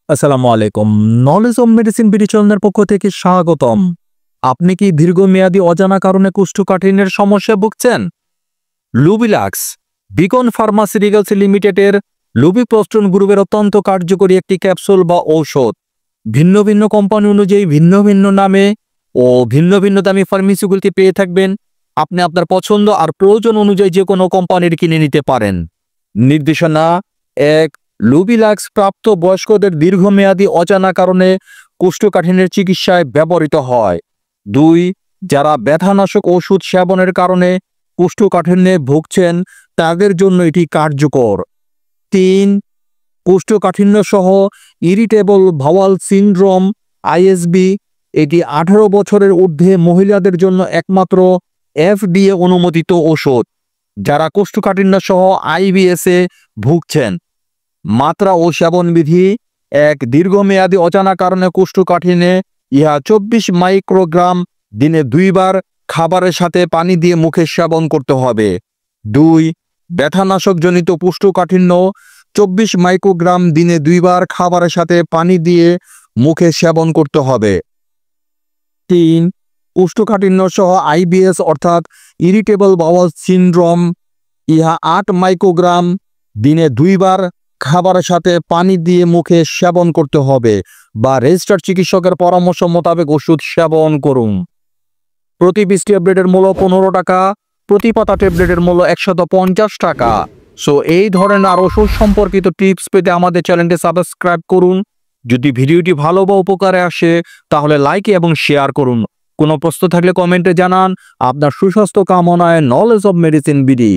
আসসালামু আলাইকুম। Knowledge of medicine BD চ্যানেলের পক্ষ থেকে স্বাগতম। আপনি কি দীর্ঘমেয়াদী অজানা কারণে কোষ্ঠকাঠিন্যের সমস্যায় ভুগছেন? লুবিলাক্স বিকন ফার্মাসিউটিক্যালস লিমিটেডের লুবিপ্রস্টন গ্রুপের অত্যন্ত কার্যকরী একটি ক্যাপসুল বা ঔষধ। ভিন্ন ভিন্ন কোম্পানি অনুযায়ী ভিন্ন ভিন্ন নামে ও ভিন্ন ভিন্ন দামি ফার্মেসিগুলিতে পেয়ে থাকবেন। আপনি আপনার পছন্দ আর প্রয়োজন অনুযায়ী যে কোনো কোম্পানির কিনে নিতে পারেন। নির্দেশনা: ১. লুবিলাক্স প্রাপ্ত বয়স্কদের দীর্ঘমেয়াদী অজানা কারণে কোষ্ঠকাঠিন্যের চিকিৎসায় ব্যবহৃত হয়। ২. যারা ব্যথানাশক ওষুধ সেবনের কারণে কোষ্ঠকাঠিন্যে ভুগছেন তাদের জন্য এটি কার্যকর। ৩. কোষ্ঠকাঠিন্য সহ ইরিটেবল বাওয়াল সিনড্রোম আইএসবি, এটি ১৮ বছরের ঊর্ধ্বে মহিলাদের জন্য একমাত্র এফডিএ অনুমোদিত ওষুধ। যারা কোষ্ঠকাঠিন্য সহ আইবিএসে ভুগছেন, মাত্রা ও সেবনবিধি: ১. দীর্ঘমেয়াদী অজানা কারণে কোষ্ঠকাঠিন্যে ইহা ২৪ মাইক্রোগ্রাম দিনে ২ বার খাবারের সাথে পানি দিয়ে মুখে সেবন করতে হবে। ২. ব্যথানাশকজনিত কোষ্ঠকাঠিন্য ২৪ মাইক্রোগ্রাম দিনে ২ বার খাবারের সাথে পানি দিয়ে মুখে সেবন করতে হবে। ৩. কোষ্ঠকাঠিন্য সহ আইবিএস অর্থাৎ ইরিটেবল বাওয়াল সিনড্রোম, ইহা ৮ মাইক্রোগ্রাম দিনে ২ বার খাবারের সাথে পানি দিয়ে মুখে সেবন করতে হবে বা রেজিস্টার্ড চিকিৎসকের পরামর্শ মোতাবেক ওষুধ সেবন করুন। প্রতি ২০ ট্যাবলেটের মূল্য ১৫ টাকা, প্রতি পাতা ট্যাবলেটের মূল্য ১৫০ টাকা। সো এই ধরনের আরও ওষুধ সম্পর্কিত টিপস পেতে আমাদের চ্যানেলটি সাবস্ক্রাইব করুন। যদি ভিডিওটি ভালো বা উপকারে আসে তাহলে লাইক এবং শেয়ার করুন। কোনো প্রশ্ন থাকলে কমেন্টে জানান। আপনার সুস্বাস্থ্য কামনায় নলেজ অব মেডিসিন বিডি।